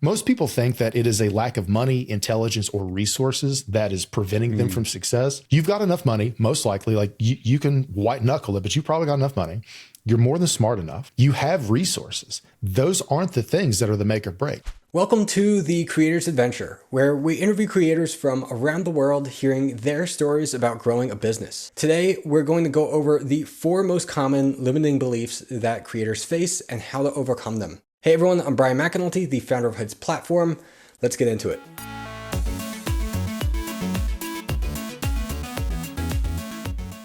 Most people think that it is a lack of money, intelligence, or resources that is preventing them from success. You've got enough money, most likely, like you can white knuckle it, but you probably got enough money. You're more than smart enough. You have resources. Those aren't the things that are the make or break. Welcome to The Creator's Adventure, where we interview creators from around the world, hearing their stories about growing a business. Today, we're going to go over the 4 most common limiting beliefs that creators face and how to overcome them. Hey everyone, I'm Brian McAnulty, the founder of Hood's platform. Let's get into it.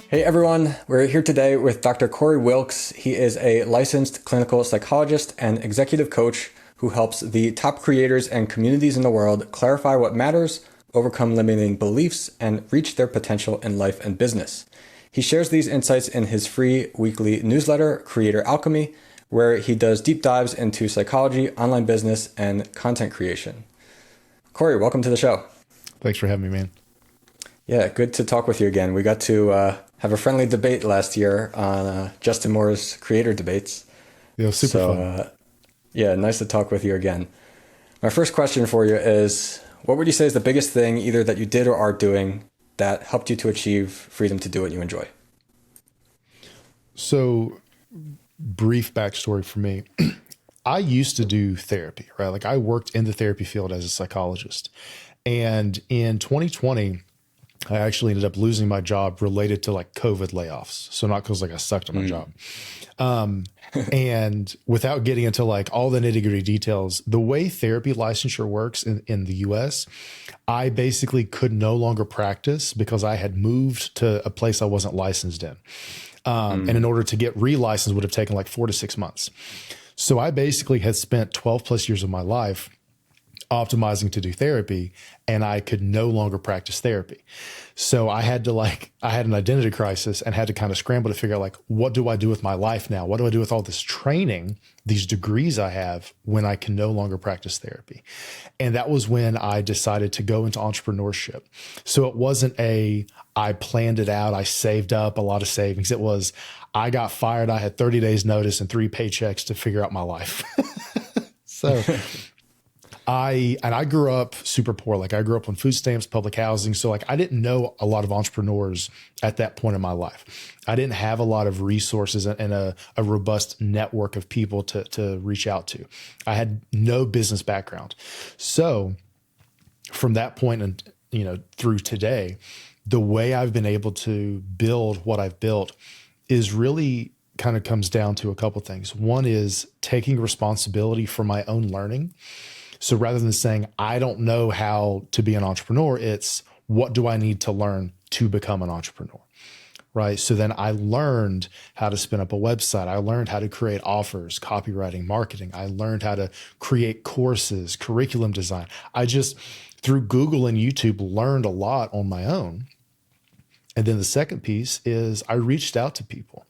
Hey everyone, we're here today with Dr. Corey Wilks. He is a licensed clinical psychologist and executive coach who helps the top creators and communities in the world clarify what matters, overcome limiting beliefs, and reach their potential in life and business. He shares these insights in his free weekly newsletter, Creator Alchemy, where he does deep dives into psychology, online business, and content creation. Corey, welcome to the show. Thanks for having me, man. Yeah, good to talk with you again. We got to have a friendly debate last year on Justin Moore's creator debates. Yeah, super fun. Yeah, nice to talk with you again. My first question for you is, what would you say is the biggest thing either that you did or are doing that helped you to achieve freedom to do what you enjoy? So, brief backstory for me. I used to do therapy, right? Like I worked in the therapy field as a psychologist. And in 2020, I actually ended up losing my job related to like COVID layoffs. So not because like I sucked at my job. And without getting into like all the nitty gritty details, the way therapy licensure works in the US, I basically could no longer practice because I had moved to a place I wasn't licensed in. And in order to get re-licensed would have taken like 4 to 6 months. So I basically had spent 12 plus years of my life optimizing to do therapy, and I could no longer practice therapy. So I had an identity crisis and had to kind of scramble to figure out like, what do I do with my life now? What do I do with all this training, these degrees I have when I can no longer practice therapy? And that was when I decided to go into entrepreneurship. So it wasn't I planned it out. I saved up a lot of savings. It was, I got fired. I had 30 days notice and 3 paychecks to figure out my life. So I grew up super poor. Like I grew up on food stamps, public housing. So like I didn't know a lot of entrepreneurs at that point in my life. I didn't have a lot of resources and a robust network of people to reach out to. I had no business background. So from that point and through today, the way I've been able to build what I've built is really kind of comes down to a couple things. One is taking responsibility for my own learning. So rather than saying, I don't know how to be an entrepreneur, it's what do I need to learn to become an entrepreneur, right? So then I learned how to spin up a website. I learned how to create offers, copywriting, marketing. I learned how to create courses, curriculum design. I just, through Google and YouTube, learned a lot on my own. And then the second piece is I reached out to people.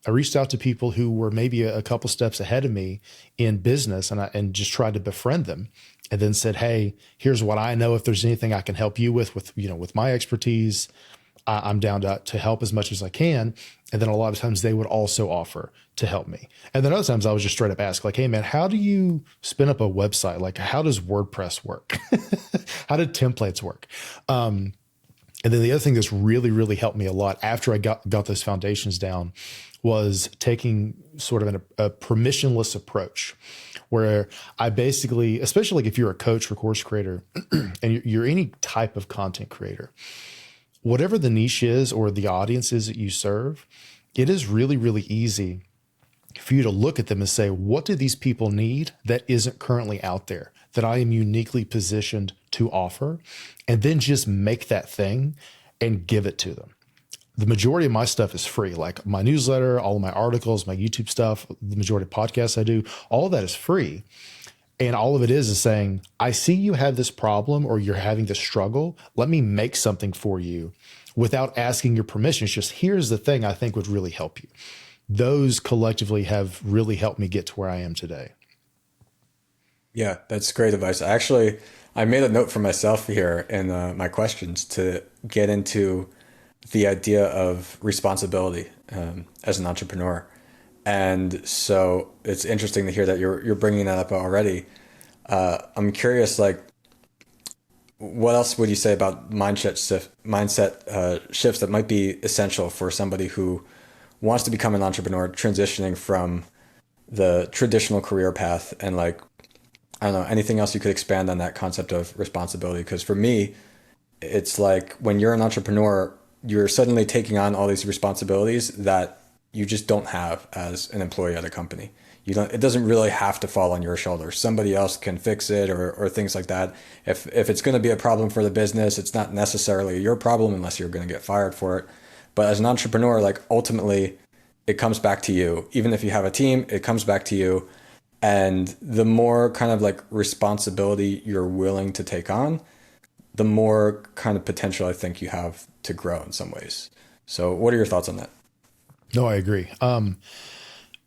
I reached out to people who were maybe a couple steps ahead of me in business and just tried to befriend them and then said, hey, here's what I know. If there's anything I can help you with my expertise, I'm down to help as much as I can. And then a lot of times they would also offer to help me. And then other times I was just straight up ask like, hey man, how do you spin up a website? Like how does WordPress work? How do templates work? And then the other thing that's really, really helped me a lot after I got those foundations down was taking sort of a permissionless approach where I basically, especially like if you're a coach or course creator and you're any type of content creator, whatever the niche is or the audience is that you serve, it is really, really easy for you to look at them and say, what do these people need that isn't currently out there that I am uniquely positioned to offer? And then just make that thing and give it to them. The majority of my stuff is free, like my newsletter, all of my articles, my YouTube stuff, the majority of podcasts I do, all of that is free. And all of it is saying, I see you have this problem or you're having this struggle. Let me make something for you without asking your permission. It's just, here's the thing I think would really help you. Those collectively have really helped me get to where I am today. Yeah, that's great advice. I made a note for myself here in my questions to get into the idea of responsibility as an entrepreneur. And so it's interesting to hear that you're bringing that up already. I'm curious, like, what else would you say about mindset shifts that might be essential for somebody who wants to become an entrepreneur, transitioning from the traditional career path, and like, I don't know, anything else you could expand on that concept of responsibility? Because for me, it's like when you're an entrepreneur, you're suddenly taking on all these responsibilities that you just don't have as an employee at a company. You don't, it doesn't really have to fall on your shoulders. Somebody else can fix it, or things like that. If it's going to be a problem for the business, it's not necessarily your problem unless you're going to get fired for it. But as an entrepreneur, like, ultimately it comes back to you. Even if you have a team, it comes back to you. And the more kind of like responsibility you're willing to take on, the more kind of potential I think you have to grow in some ways. So what are your thoughts on that? No, I agree.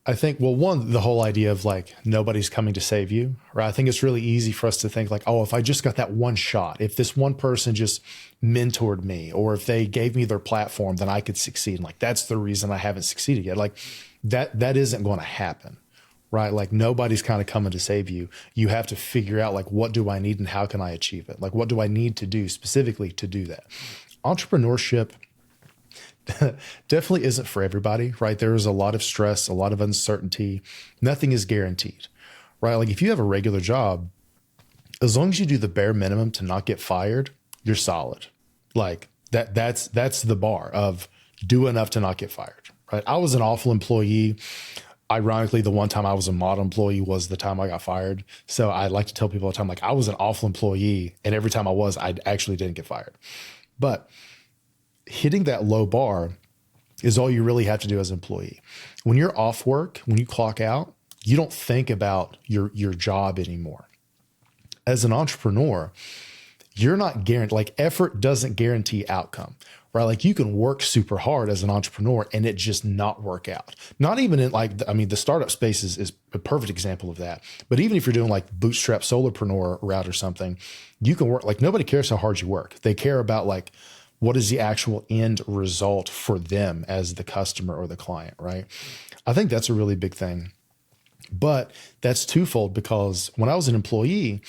I think, well, one, the whole idea of like, nobody's coming to save you, right? I think it's really easy for us to think like, oh, if I just got that one shot, if this one person just mentored me, or if they gave me their platform, then I could succeed. And like, that's the reason I haven't succeeded yet. Like that isn't going to happen, right? Like, nobody's kind of coming to save you. You have to figure out like, what do I need and how can I achieve it? Like, what do I need to do specifically to do that? Entrepreneurship definitely isn't for everybody, right? There is a lot of stress, a lot of uncertainty. Nothing is guaranteed, right? Like, if you have a regular job, as long as you do the bare minimum to not get fired, you're solid. Like that's the bar of do enough to not get fired, right? I was an awful employee. Ironically, the one time I was a model employee was the time I got fired. So I like to tell people all the time, like, I was an awful employee, and every time I actually didn't get fired. But hitting that low bar is all you really have to do as an employee. When you're off work, when you clock out, you don't think about your job anymore. As an entrepreneur, you're not guaranteed, like, effort doesn't guarantee outcome, right? Like, you can work super hard as an entrepreneur and it just not work out. Not even in like, I mean, the startup space is a perfect example of that. But even if you're doing like bootstrap solopreneur route or something, you can work, like, nobody cares how hard you work. They care about like, what is the actual end result for them as the customer or the client, right? I think that's a really big thing. But that's twofold, because when I was an employee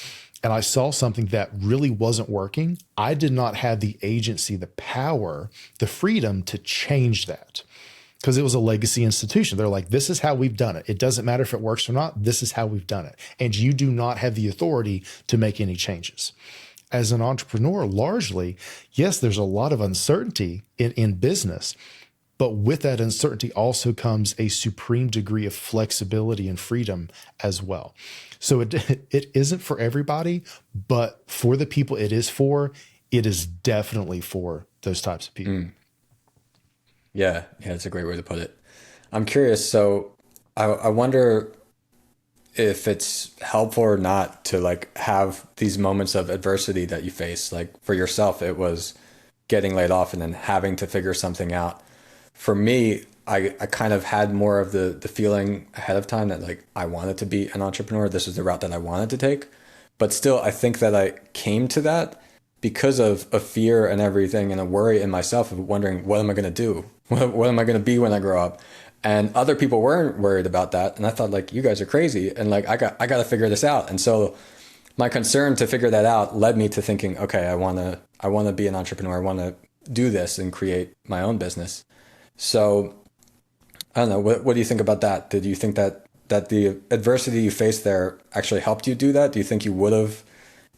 and I saw something that really wasn't working, I did not have the agency, the power, the freedom to change that, because it was a legacy institution. They're like, this is how we've done it. It doesn't matter if it works or not. This is how we've done it. And you do not have the authority to make any changes. As an entrepreneur, largely, yes, there's a lot of uncertainty in business, but with that uncertainty also comes a supreme degree of flexibility and freedom as well. So it isn't for everybody, but for the people it is for, it is definitely for those types of people. Yeah, that's a great way to put it. I'm curious. So I wonder if it's helpful or not to like have these moments of adversity that you face. Like, for yourself, it was getting laid off and then having to figure something out. For me, I kind of had more of the feeling ahead of time that like I wanted to be an entrepreneur. This is the route that I wanted to take. But still, I think that I came to that because of a fear and everything, and a worry in myself of wondering, what am I going to do? What am I going to be when I grow up? And other people weren't worried about that. And I thought, like, you guys are crazy. And like, I got to figure this out. And so my concern to figure that out led me to thinking, okay, I want to be an entrepreneur. I want to do this and create my own business. So I don't know. What do you think about that? Did you think that the adversity you faced there actually helped you do that? Do you think you would have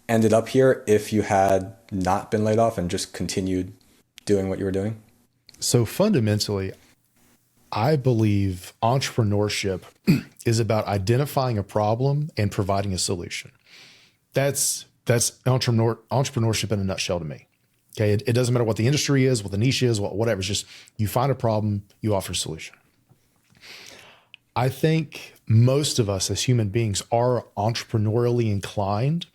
ended up here if you had not been laid off and just continued doing what you were doing? So fundamentally, I believe entrepreneurship is about identifying a problem and providing a solution. That's entrepreneurship in a nutshell to me. Okay. It doesn't matter what the industry is, what the niche is, whatever. It's just, you find a problem, you offer a solution. I think most of us as human beings are entrepreneurially inclined,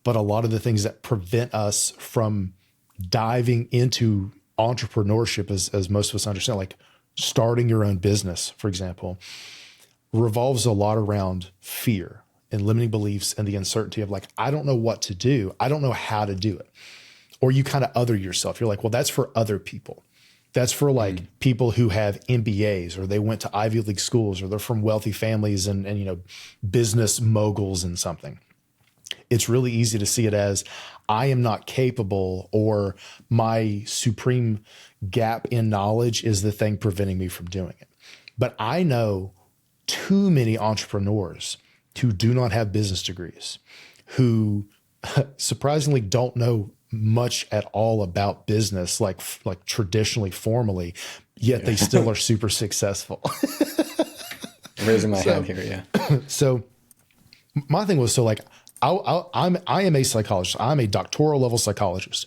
but a lot of the things that prevent us from diving into entrepreneurship, as most of us understand, like starting your own business, for example, revolves a lot around fear and limiting beliefs and the uncertainty of like, I don't know what to do. I don't know how to do it. Or you kind of other yourself. You're like, well, that's for other people. That's for like people who have MBAs, or they went to Ivy League schools, or they're from wealthy families and business moguls and something. it's really easy to see it as I am not capable, or my supreme gap in knowledge is the thing preventing me from doing it. But I know too many entrepreneurs who do not have business degrees, who surprisingly don't know much at all about business, like traditionally, formally, yet they still are super successful. Raising my hand here, yeah. So my thing was, so like, I am a psychologist. I'm a doctoral level psychologist.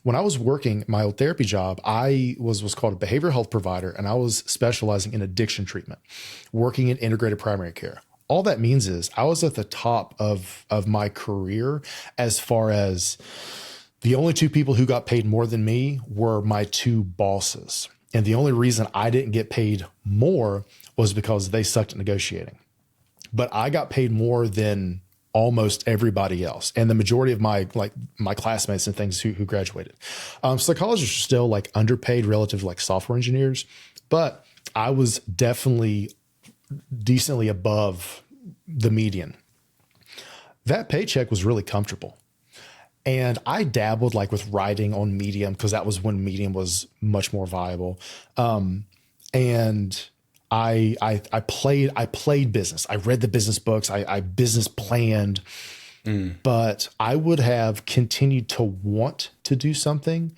When I was working my old therapy job, I was what's called a behavioral health provider, and I was specializing in addiction treatment, working in integrated primary care. All that means is I was at the top of my career, as far as the only two people who got paid more than me were my two bosses. And the only reason I didn't get paid more was because they sucked at negotiating. But I got paid more than almost everybody else, and the majority of my classmates and things who graduated. Psychologists are still like underpaid relative to like software engineers, but I was definitely decently above the median. That paycheck was really comfortable. And I dabbled like with writing on Medium, because that was when Medium was much more viable. And I played business. I read the business books. I business planned, but I would have continued to want to do something,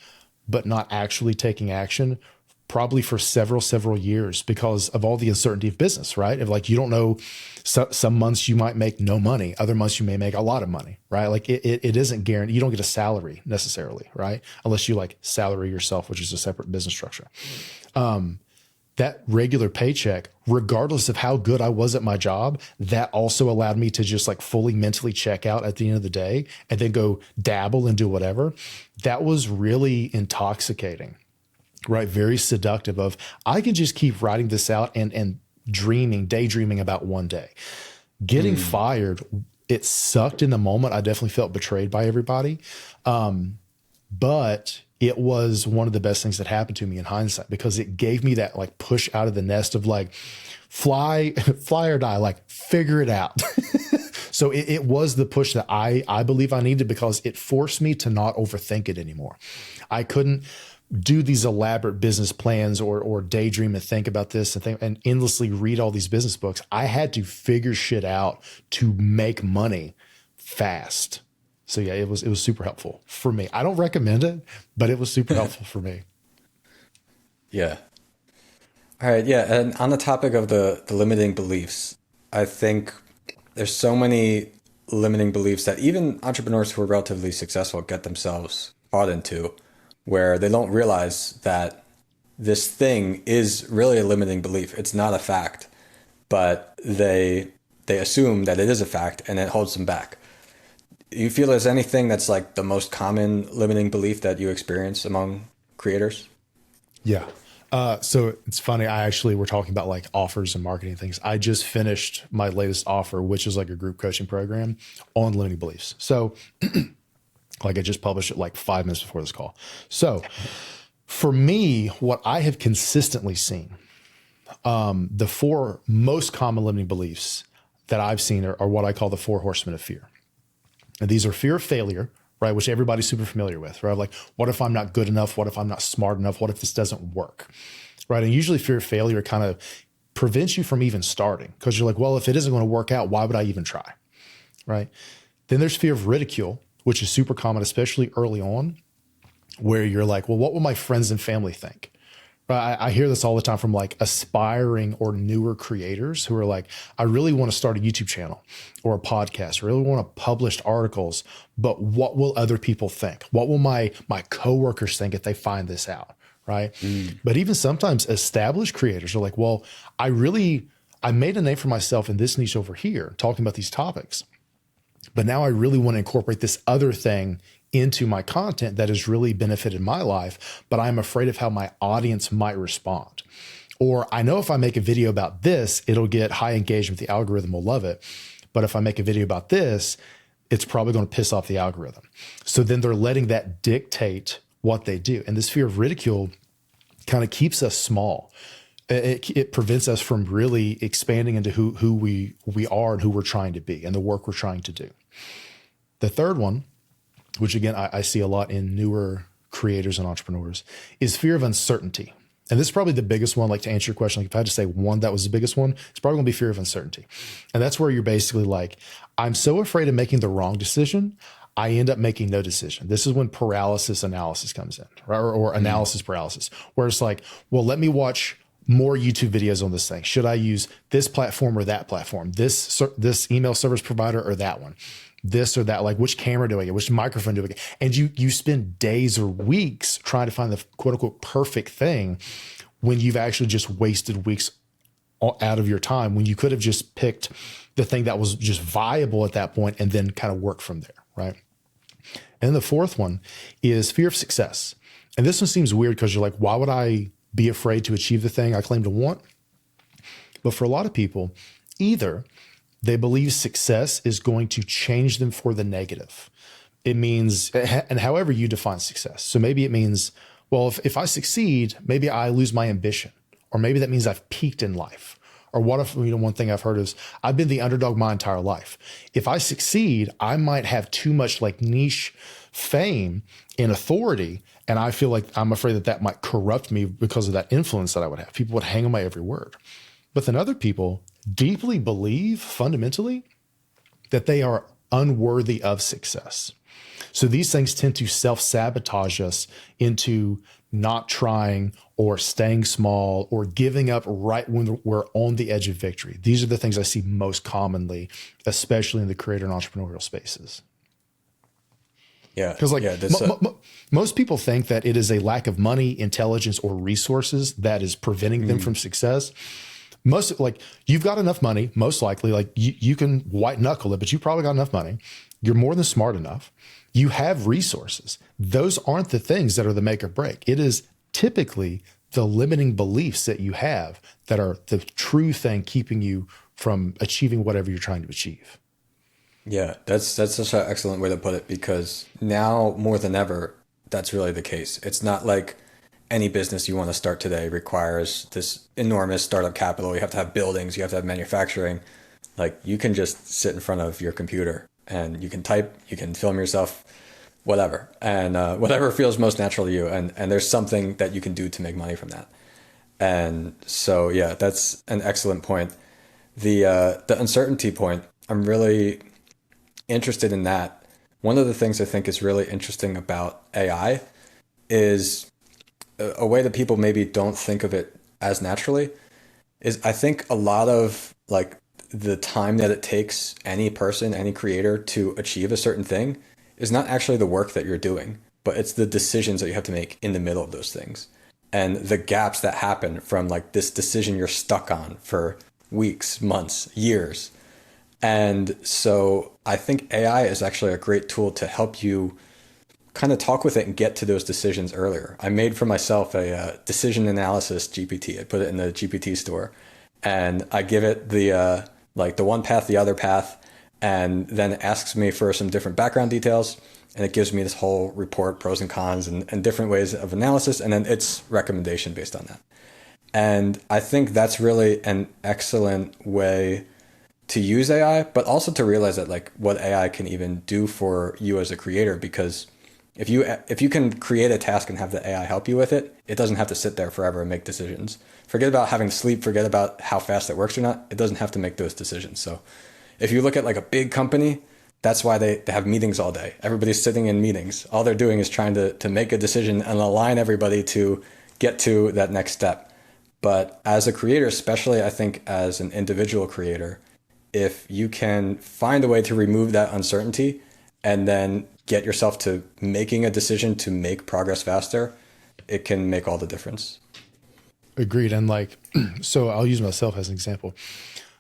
but not actually taking action, probably for several years, because of all the uncertainty of business, right? If like, you don't know, some months you might make no money, other months you may make a lot of money, right? Like it isn't guaranteed. You don't get a salary necessarily, right? Unless you like salary yourself, which is a separate business structure. That regular paycheck, regardless of how good I was at my job, that also allowed me to just like fully mentally check out at the end of the day and then go dabble and do whatever. That was really intoxicating, right? Very seductive of, I can just keep writing this out and daydreaming about one day. Getting fired, it sucked in the moment. I definitely felt betrayed by everybody. But it was one of the best things that happened to me in hindsight, because it gave me that like push out of the nest of like, fly or die, like figure it out. So it was the push that I believe I needed, because it forced me to not overthink it anymore. I couldn't do these elaborate business plans or daydream and think about this and endlessly read all these business books. I had to figure shit out to make money fast. So yeah, it was super helpful for me. I don't recommend it, but it was super helpful for me. Yeah. All right. Yeah. And on the topic of the limiting beliefs, I think there's so many limiting beliefs that even entrepreneurs who are relatively successful get themselves caught into, where they don't realize that this thing is really a limiting belief. It's not a fact, but they assume that it is a fact, and it holds them back. You feel there's anything that's like the most common limiting belief that you experience among creators? Yeah. So it's funny. We're talking about like offers and marketing things. I just finished my latest offer, which is like a group coaching program on limiting beliefs. So like I just published it like 5 minutes before this call. So for me, what I have consistently seen, the 4 most common limiting beliefs that I've seen are what I call the 4 horsemen of fear. And these are fear of failure, right? Which everybody's super familiar with, right? Like, what if I'm not good enough? What if I'm not smart enough? What if this doesn't work, right? And usually fear of failure kind of prevents you from even starting, because you're like, well, if it isn't going to work out, why would I even try, right? Then there's fear of ridicule, which is super common, especially early on, where you're like, well, what will my friends and family think? I hear this all the time from like aspiring or newer creators who are like, I really want to start a YouTube channel or a podcast. I really want to publish articles, but what will other people think? What will my coworkers think if they find this out? Right. But even sometimes established creators are like, well, I made a name for myself in this niche over here, talking about these topics, but now I really want to incorporate this other thing into my content that has really benefited my life, but I'm afraid of how my audience might respond. Or I know if I make a video about this, it'll get high engagement. The algorithm will love it. But if I make a video about this, it's probably going to piss off the algorithm. So then they're letting that dictate what they do. And this fear of ridicule kind of keeps us small. It prevents us from really expanding into who we are and who we're trying to be and the work we're trying to do. The third one, which again, I see a lot in newer creators and entrepreneurs, is fear of uncertainty. And this is probably the biggest one. Like, to answer your question, like if I had to say one that was the biggest one, it's probably gonna be fear of uncertainty. And that's where you're basically like, I'm so afraid of making the wrong decision, I end up making no decision. This is when paralysis analysis comes in, right? Or analysis paralysis, where it's like, well, let me watch more YouTube videos on this thing. Should I use this platform or that platform? This email service provider or that one? This or that? Like, which camera do I get? Which microphone do I get? And you spend days or weeks trying to find the quote unquote perfect thing when you've actually just wasted weeks out of your time, when you could have just picked the thing that was just viable at that point and then kind of work from there, right? And then the fourth one is fear of success. And this one seems weird because you're like, why would I be afraid to achieve the thing I claim to want? But for a lot of people, either they believe success is going to change them for the negative. It means, and however you define success. So maybe it means, well, if I succeed, maybe I lose my ambition, or maybe that means I've peaked in life. Or what if, one thing I've heard is I've been the underdog my entire life. If I succeed, I might have too much like niche fame and authority. And I feel like I'm afraid that might corrupt me because of that influence that I would have. People would hang on my every word. But then other people deeply believe fundamentally that they are unworthy of success. So these things tend to self-sabotage us into not trying or staying small or giving up right when we're on the edge of victory. These are the things I see most commonly, especially in the creator and entrepreneurial spaces. Yeah. Because most people think that it is a lack of money, intelligence, or resources that is preventing them from success. Most, like, you've got enough money, most likely, like you can white knuckle it, but you've probably got enough money. You're more than smart enough. You have resources. Those aren't the things that are the make or break. It is typically the limiting beliefs that you have that are the true thing keeping you from achieving whatever you're trying to achieve. Yeah, that's such an excellent way to put it, because now more than ever, that's really the case. It's not like any business you want to start today requires this enormous startup capital. You have to have buildings, you have to have manufacturing. Like, you can just sit in front of your computer and you can type, you can film yourself, whatever, and whatever feels most natural to you. And there's something that you can do to make money from that. And so, yeah, that's an excellent point. The uncertainty point, I'm really interested in that. One of the things I think is really interesting about AI is a way that people maybe don't think of it as naturally is, I think a lot of like the time that it takes any person, any creator to achieve a certain thing is not actually the work that you're doing, but it's the decisions that you have to make in the middle of those things. And the gaps that happen from like this decision you're stuck on for weeks, months, years. And so I think AI is actually a great tool to help you kind of talk with it and get to those decisions earlier. I made for myself a decision analysis GPT. I put it in the GPT store, and I give it the one path, the other path, and then it asks me for some different background details, and it gives me this whole report, pros and cons, and different ways of analysis, and then its recommendation based on that. And I think that's really an excellent way to use AI, but also to realize that like what AI can even do for you as a creator, because if you can create a task and have the AI help you with it, it doesn't have to sit there forever and make decisions. Forget about having to sleep, forget about how fast it works or not. It doesn't have to make those decisions. So if you look at like a big company, that's why they have meetings all day. Everybody's sitting in meetings. All they're doing is trying to make a decision and align everybody to get to that next step. But as a creator, especially I think as an individual creator, if you can find a way to remove that uncertainty and then get yourself to making a decision to make progress faster, it can make all the difference. Agreed. And like, so I'll use myself as an example.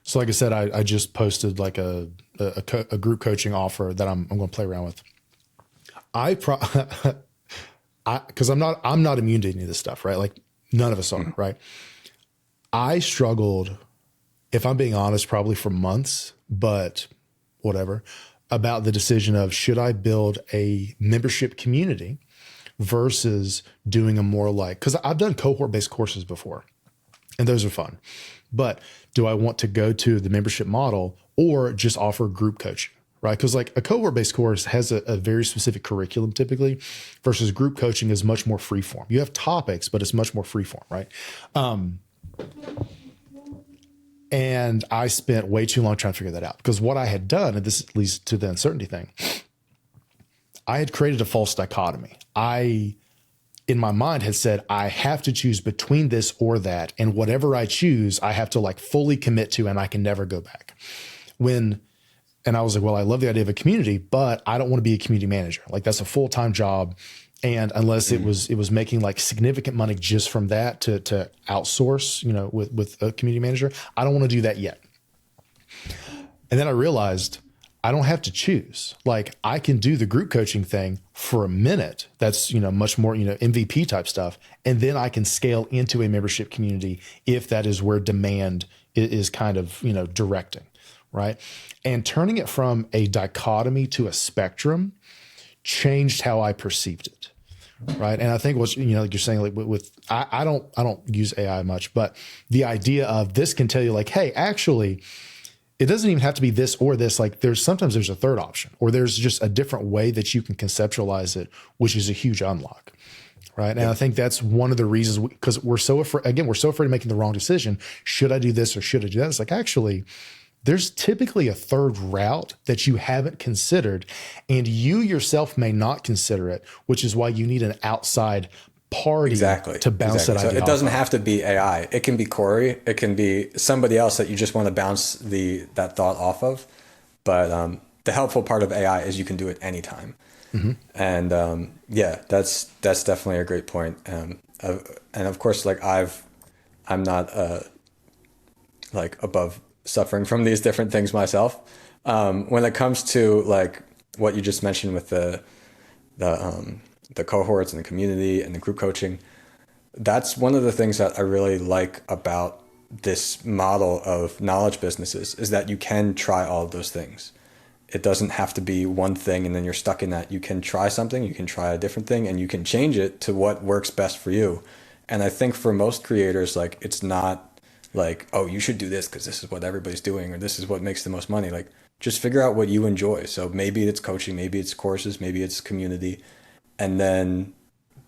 So like I said, I just posted like a group coaching offer that I'm going to play around with. Cause I'm not immune to any of this stuff, right? Like none of us are, right? I struggled, if I'm being honest, probably for months, but whatever, about the decision of should I build a membership community versus doing a more like, because I've done cohort-based courses before, and those are fun. But do I want to go to the membership model or just offer group coaching, right? Because like a cohort-based course has a very specific curriculum typically, versus group coaching is much more freeform. You have topics, but it's much more freeform, right? And I spent way too long trying to figure that out, because what I had done, and this leads to the uncertainty thing, I had created a false dichotomy. I, in my mind, had said, I have to choose between this or that. And whatever I choose, I have to like fully commit to, and I can never go back. And I was like, well, I love the idea of a community, but I don't want to be a community manager. Like that's a full-time job. And unless it was making like significant money just from that to outsource, you know, with a community manager, I don't want to do that yet. And then I realized I don't have to choose. Like I can do the group coaching thing for a minute. That's, you know, much more, you know, MVP type stuff. And then I can scale into a membership community if that is where demand is kind of, you know, directing, right? And turning it from a dichotomy to a spectrum changed how I perceived it. Right. And I think what's, you know, like you're saying, like I don't use AI much, but the idea of this can tell you like, hey, actually, it doesn't even have to be this or this. Like sometimes there's a third option, or there's just a different way that you can conceptualize it, which is a huge unlock. Right. And I think that's one of the reasons, because we're so afraid of making the wrong decision. Should I do this or should I do that? It's like, actually, there's typically a third route that you haven't considered, and you yourself may not consider it, which is why you need an outside party to bounce that idea off. It doesn't off. have to be AI. It can be Corey. It can be somebody else that you just want to bounce that thought off of. But the helpful part of AI is you can do it anytime. Mm-hmm. And yeah, that's definitely a great point. And of course, like I'm not like above suffering from these different things myself. When it comes to like what you just mentioned with the cohorts and the community and the group coaching, that's one of the things that I really like about this model of knowledge businesses, is that you can try all of those things. It doesn't have to be one thing and then you're stuck in that. You can try something, you can try a different thing, and you can change it to what works best for you. And I think for most creators, like it's not like, oh, you should do this because this is what everybody's doing, or this is what makes the most money. Like just figure out what you enjoy. So maybe it's coaching, maybe it's courses, maybe it's community, and then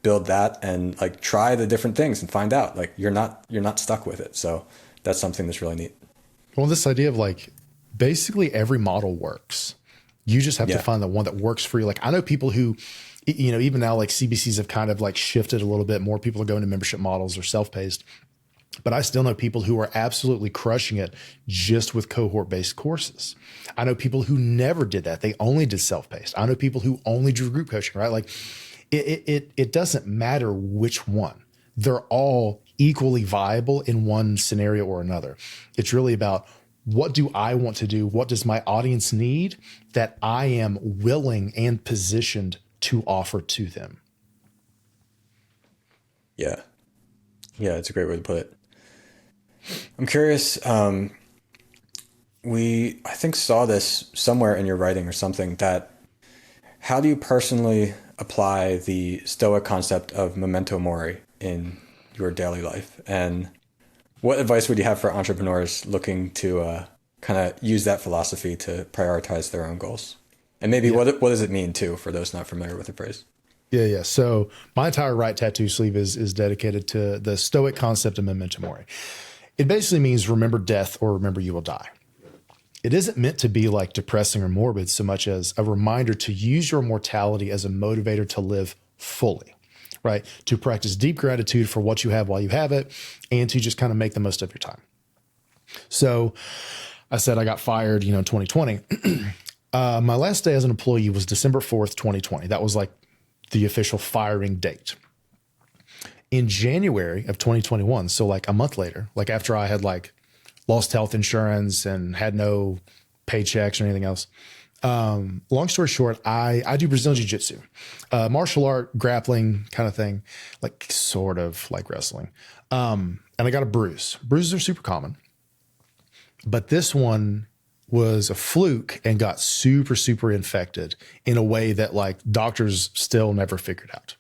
build that and like try the different things and find out like you're not stuck with it. So that's something that's really neat. Well, this idea of like basically every model works. You just have to find the one that works for you. Like I know people who, you know, even now like CBCs have kind of like shifted a little bit more. People are going to membership models or self-paced. But I still know people who are absolutely crushing it just with cohort-based courses. I know people who never did that. They only did self-paced. I know people who only do group coaching, right? Like it doesn't matter which one. They're all equally viable in one scenario or another. It's really about, what do I want to do? What does my audience need that I am willing and positioned to offer to them? Yeah. Yeah, it's a great way to put it. I'm curious, we, I think, saw this somewhere in your writing or something, that how do you personally apply the Stoic concept of memento mori in your daily life? And what advice would you have for entrepreneurs looking to kind of use that philosophy to prioritize their own goals? And maybe what does it mean too, for those not familiar with the phrase? Yeah. So my entire right tattoo sleeve is dedicated to the Stoic concept of memento mori. It basically means remember death or remember you will die. It isn't meant to be like depressing or morbid so much as a reminder to use your mortality as a motivator to live fully, right? To practice deep gratitude for what you have while you have it, and to just kind of make the most of your time. So I said I got fired, in 2020. My last day as an employee was December 4th, 2020. That was like the official firing date. In January of 2021, so like a month later, like after I had like lost health insurance and had no paychecks or anything else. Long story short, I do Brazilian Jiu-Jitsu, martial art, grappling kind of thing, like sort of like wrestling. And I got a bruise. Bruises are super common, but this one was a fluke and got super, super infected in a way that like doctors still never figured out.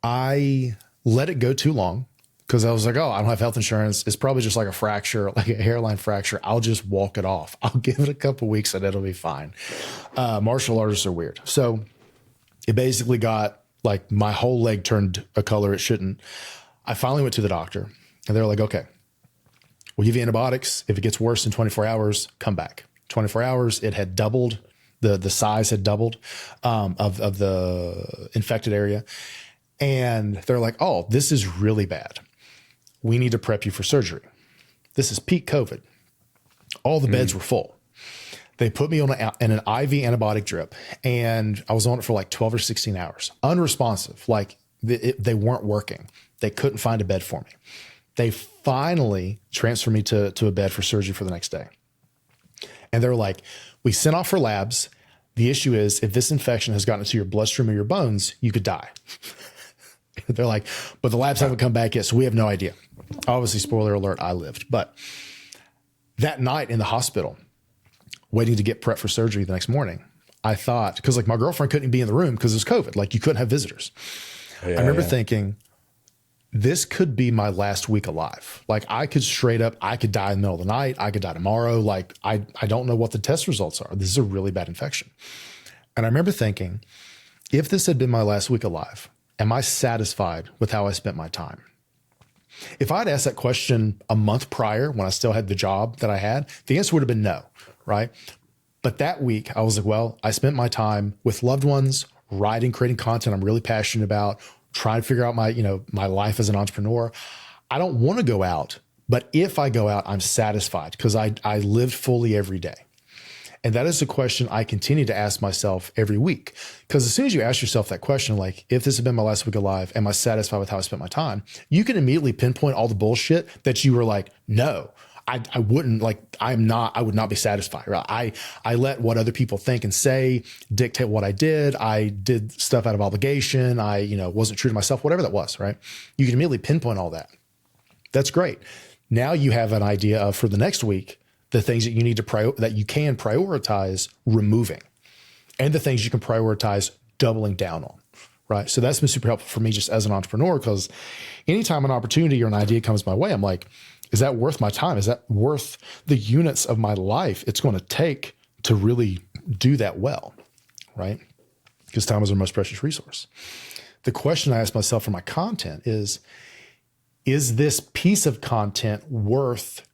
I let it go too long, because I was like, oh, I don't have health insurance. It's probably just like a fracture, like a hairline fracture. I'll just walk it off. I'll give it a couple weeks and it'll be fine. Martial artists are weird. So it basically got like my whole leg turned a color it shouldn't. I finally went to the doctor and they were like, okay, we'll give you antibiotics. If it gets worse in 24 hours, come back. 24 hours, it had doubled. The size had doubled of the infected area. And they're like, oh, this is really bad. We need to prep you for surgery. This is peak COVID. All the beds were full. They put me on an IV antibiotic drip, and I was on it for like 12 or 16 hours. Unresponsive, like they weren't working. They couldn't find a bed for me. They finally transferred me to a bed for surgery for the next day. And they're like, we sent off for labs. The issue is if this infection has gotten into your bloodstream or your bones, you could die. They're like, but the labs haven't come back yet, so we have no idea. Obviously, spoiler alert, I lived. But that night in the hospital, waiting to get prepped for surgery the next morning, I thought, because like my girlfriend couldn't be in the room because it was COVID, like you couldn't have visitors. I remember thinking, this could be my last week alive. Like I could straight up, I could die in the middle of the night. I could die tomorrow. Like I don't know what the test results are. This is a really bad infection. And I remember thinking, if this had been my last week alive, am I satisfied with how I spent my time? If I'd asked that question a month prior when I still had the job that I had, the answer would have been no, right? But that week I was like, well, I spent my time with loved ones, writing, creating content I'm really passionate about, trying to figure out my life as an entrepreneur. I don't want to go out, but if I go out, I'm satisfied because I lived fully every day. And that is a question I continue to ask myself every week. Because as soon as you ask yourself that question, like, if this had been my last week alive, am I satisfied with how I spent my time? You can immediately pinpoint all the bullshit that you were like, no, I wouldn't, like, I would not be satisfied. Right? I let what other people think and say dictate what I did. I did stuff out of obligation. I, wasn't true to myself, whatever that was, right? You can immediately pinpoint all that. That's great. Now you have an idea of, for the next week, the things that you need to that you can prioritize removing, and the things you can prioritize doubling down on, right? So that's been super helpful for me just as an entrepreneur, because anytime an opportunity or an idea comes my way, I'm like, is that worth my time? Is that worth the units of my life it's going to take to really do that well, right? Because time is our most precious resource. The question I ask myself for my content is this piece of content worth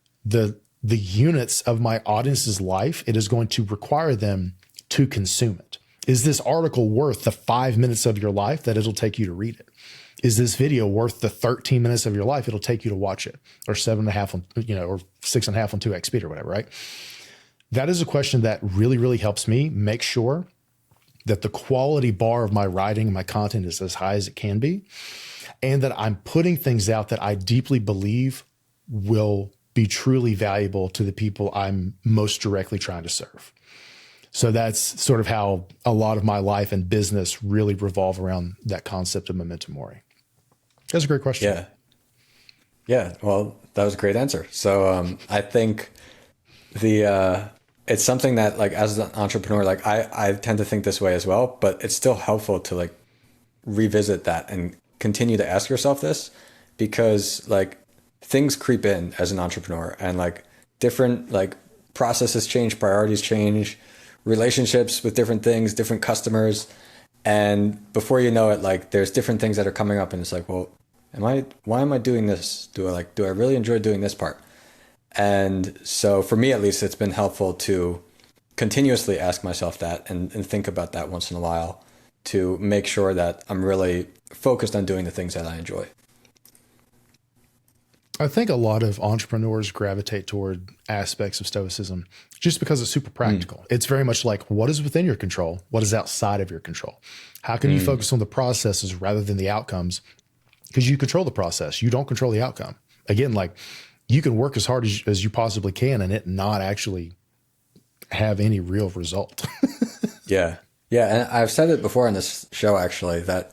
the units of my audience's life it is going to require them to consume it? Is this article worth the 5 minutes of your life that it'll take you to read it? Is this video worth the 13 minutes of your life it'll take you to watch it? Or 7.5 on, or 6.5 on 2x speed or whatever, right? That is a question that really, really helps me make sure that the quality bar of my writing and my content is as high as it can be, and that I'm putting things out that I deeply believe will be truly valuable to the people I'm most directly trying to serve. So that's sort of how a lot of my life and business really revolve around that concept of memento mori. That's a great question. Yeah. Yeah. Well, that was a great answer. So I think it's something that, like, as an entrepreneur, like I tend to think this way as well, but it's still helpful to like revisit that and continue to ask yourself this, because like things creep in as an entrepreneur, and like different like processes change, priorities change, relationships with different things, different customers. And before you know it, like there's different things that are coming up, and it's like, well, why am I doing this? Do I really enjoy doing this part? And so for me, at least, it's been helpful to continuously ask myself that and think about that once in a while to make sure that I'm really focused on doing the things that I enjoy. I think a lot of entrepreneurs gravitate toward aspects of stoicism just because it's super practical. It's very much like, what is within your control? What is outside of your control? How can you focus on the processes rather than the outcomes? Because you control the process. You don't control the outcome. Again, like you can work as hard as you possibly can and it not actually have any real result. Yeah. Yeah. And I've said it before on this show, actually, that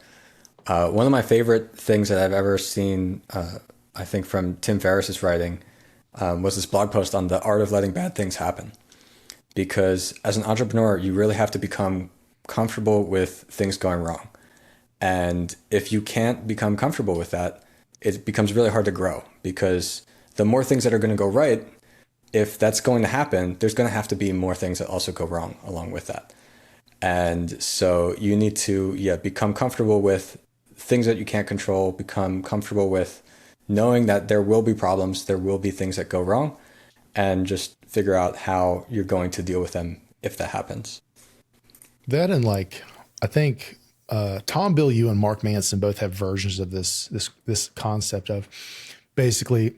one of my favorite things that I've ever seen, I think from Tim Ferriss's writing, was this blog post on the art of letting bad things happen. Because as an entrepreneur, you really have to become comfortable with things going wrong. And if you can't become comfortable with that, it becomes really hard to grow, because the more things that are going to go right, if that's going to happen, there's going to have to be more things that also go wrong along with that. And so you need to, become comfortable with things that you can't control, become comfortable with knowing that there will be problems, there will be things that go wrong, and just figure out how you're going to deal with them if that happens. That, and like, I think Tom Bilyeu and Mark Manson both have versions of this concept of basically,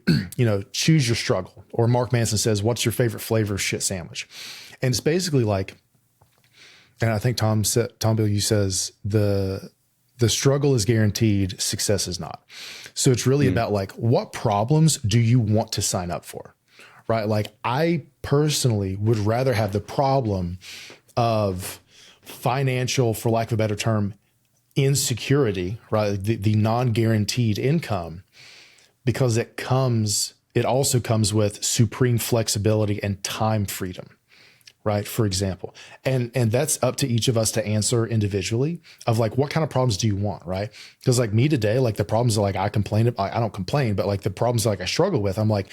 choose your struggle. Or Mark Manson says, what's your favorite flavor of shit sandwich? And it's basically like, and I think Tom Bilyeu says the struggle is guaranteed, success is not. So it's really about like, what problems do you want to sign up for, right? Like, I personally would rather have the problem of financial, for lack of a better term, insecurity, right? The non-guaranteed income, because it also comes with supreme flexibility and time freedom, right? For example, and that's up to each of us to answer individually of like, what kind of problems do you want, right? Because like me today, like the problems that like I don't complain, but like the problems that like I struggle with, I'm like,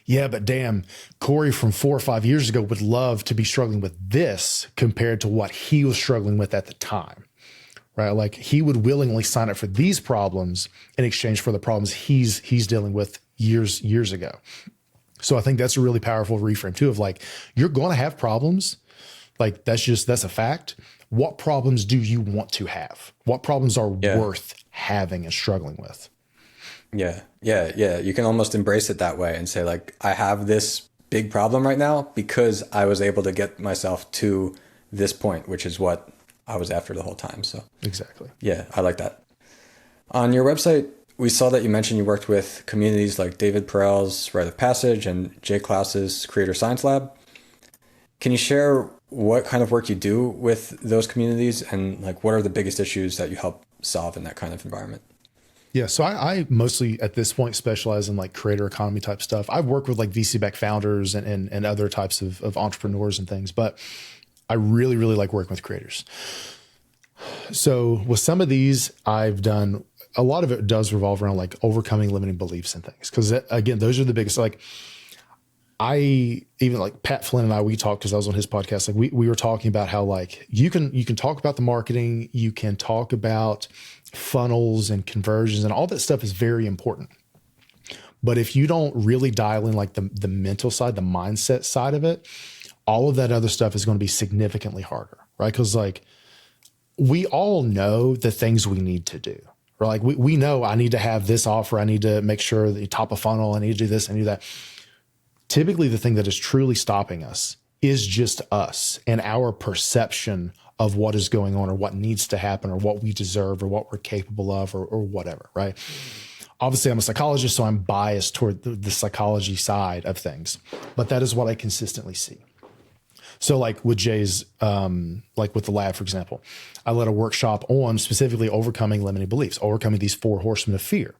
yeah, but damn, Corey from 4 or 5 years ago would love to be struggling with this compared to what he was struggling with at the time, right? Like he would willingly sign up for these problems in exchange for the problems he's dealing with years ago. So I think that's a really powerful reframe too, of like, you're going to have problems. Like that's a fact. What problems do you want to have? What problems are worth having and struggling with? Yeah. You can almost embrace it that way and say like, I have this big problem right now because I was able to get myself to this point, which is what I was after the whole time. So exactly. Yeah, I like that. On your website, we saw that you mentioned you worked with communities like David Perel's Rite of Passage and Jay Klaus's Creator Science Lab. Can you share what kind of work you do with those communities, and like what are the biggest issues that you help solve in that kind of environment? Yeah, so I mostly at this point specialize in like creator economy type stuff. I've worked with like VC-backed founders and other types of entrepreneurs and things, but I really, really like working with creators. So with some of these, I've done a lot of it does revolve around like overcoming limiting beliefs and things. Cause again, those are the biggest, like even like Pat Flynn and I, we talked, cause I was on his podcast. Like we were talking about how like you can talk about the marketing, you can talk about funnels and conversions, and all that stuff is very important. But if you don't really dial in like the mental side, the mindset side of it, all of that other stuff is going to be significantly harder, right? Cause like we all know the things we need to do. Or like we know I need to have this offer. I need to make sure that you top a funnel. I need to do this. I need to do that. Typically, the thing that is truly stopping us is just us and our perception of what is going on or what needs to happen or what we deserve or what we're capable of or whatever, right? Obviously, I'm a psychologist, so I'm biased toward the psychology side of things, but that is what I consistently see. So like with Jay's, like with the lab, for example, I led a workshop on specifically overcoming limiting beliefs, overcoming these 4 horsemen of fear,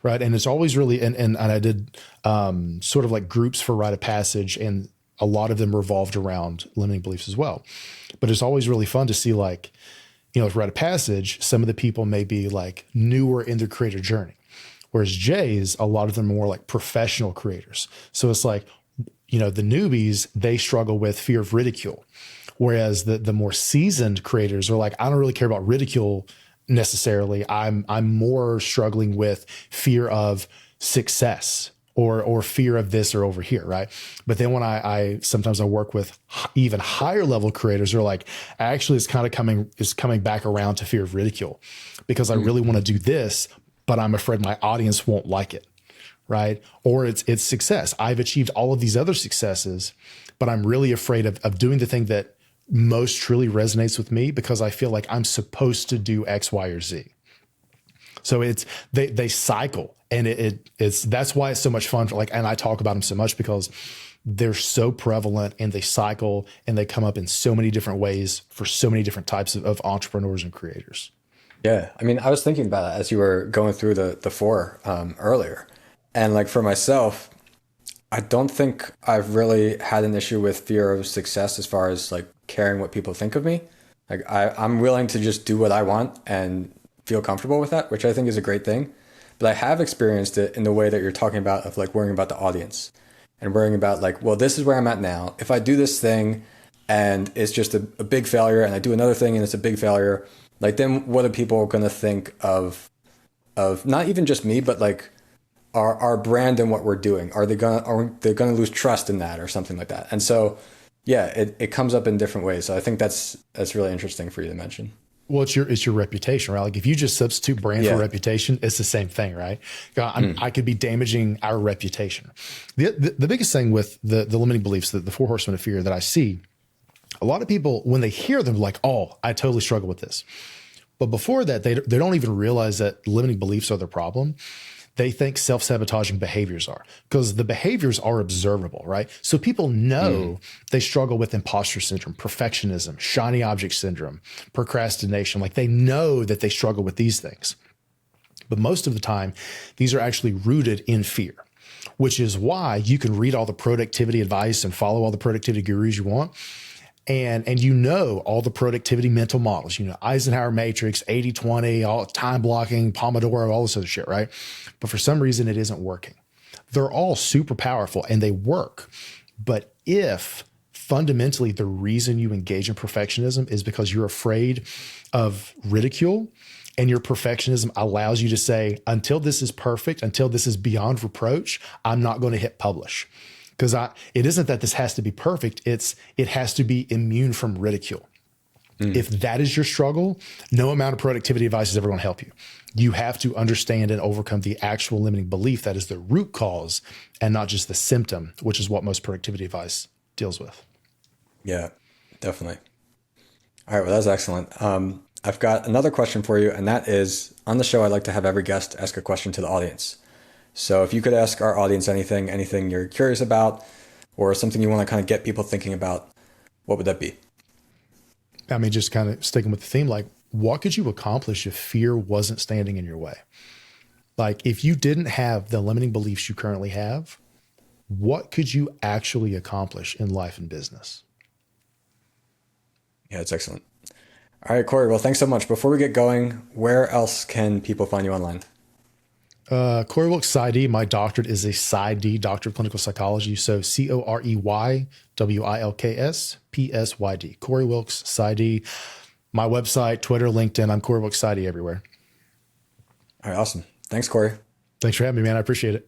right? And it's always really, and I did sort of like groups for Rite of Passage, and a lot of them revolved around limiting beliefs as well. But it's always really fun to see like, with Rite of Passage, some of the people may be like newer in their creator journey, whereas Jay's, a lot of them are more like professional creators. So it's like, the newbies, they struggle with fear of ridicule. Whereas the more seasoned creators are like, I don't really care about ridicule necessarily. I'm more struggling with fear of success or fear of this or over here, right? But then when I sometimes I work with even higher level creators who are like, actually it's kind of coming back around to fear of ridicule because I really want to do this, but I'm afraid my audience won't like it. Right? Or it's success. I've achieved all of these other successes, but I'm really afraid of doing the thing that most truly resonates with me because I feel like I'm supposed to do X, Y, or Z. So they cycle, and that's why it's so much fun. And I talk about them so much because they're so prevalent and they cycle and they come up in so many different ways for so many different types of entrepreneurs and creators. Yeah. I mean, I was thinking about it as you were going through the 4 earlier. And like for myself, I don't think I've really had an issue with fear of success as far as like caring what people think of me. I'm willing to just do what I want and feel comfortable with that, which I think is a great thing. but I have experienced it in the way that you're talking about, of like worrying about the audience and worrying about like, well, this is where I'm at now. If I do this thing and it's just a big failure, and I do another thing and it's a big failure, like then what are people going to think of not even just me, but like our brand and what we're doing? Are they gonna lose trust in that or something like that? And so, yeah, it comes up in different ways. So I think that's really interesting for you to mention. Well, it's your reputation, right? Like if you just substitute brand for reputation, it's the same thing, right? I could be damaging our reputation. The biggest thing with the limiting beliefs, the four horsemen of fear that I see, a lot of people, when they hear them, like, oh, I totally struggle with this. But before that, they don't even realize that limiting beliefs are the problem. They think self-sabotaging behaviors are, because the behaviors are observable, right? So people know they struggle with imposter syndrome, perfectionism, shiny object syndrome, procrastination. Like they know that they struggle with these things. But most of the time, these are actually rooted in fear, which is why you can read all the productivity advice and follow all the productivity gurus you want. And you know all the productivity mental models, you know, Eisenhower matrix, 80-20, all time blocking, Pomodoro, all this other shit, right? But for some reason, it isn't working. They're all super powerful and they work. But if fundamentally the reason you engage in perfectionism is because you're afraid of ridicule, and your perfectionism allows you to say, until this is perfect, until this is beyond reproach, I'm not going to hit publish. Because it isn't that this has to be perfect. It has to be immune from ridicule. If that is your struggle, no amount of productivity advice is ever going to help you. You have to understand and overcome the actual limiting belief that is the root cause and not just the symptom, which is what most productivity advice deals with. Yeah, definitely. All right, well, that's excellent. I've got another question for you, and that is, on the show, I like to have every guest ask a question to the audience. So if you could ask our audience anything you're curious about, or something you want to kind of get people thinking about, what would that be? I mean, just kind of sticking with the theme, like what could you accomplish if fear wasn't standing in your way? Like if you didn't have the limiting beliefs you currently have, what could you actually accomplish in life and business? Yeah, it's excellent. All right, Corey, well, thanks so much. Before we get going, where else can people find you online? Corey Wilks PsyD. My doctorate is a PsyD, Doctor of Clinical Psychology. So CoreyWilks PSYD. Corey Wilks PsyD. My website, Twitter, LinkedIn. I'm Corey Wilks PsyD everywhere. All right, awesome. Thanks, Corey. Thanks for having me, man. I appreciate it.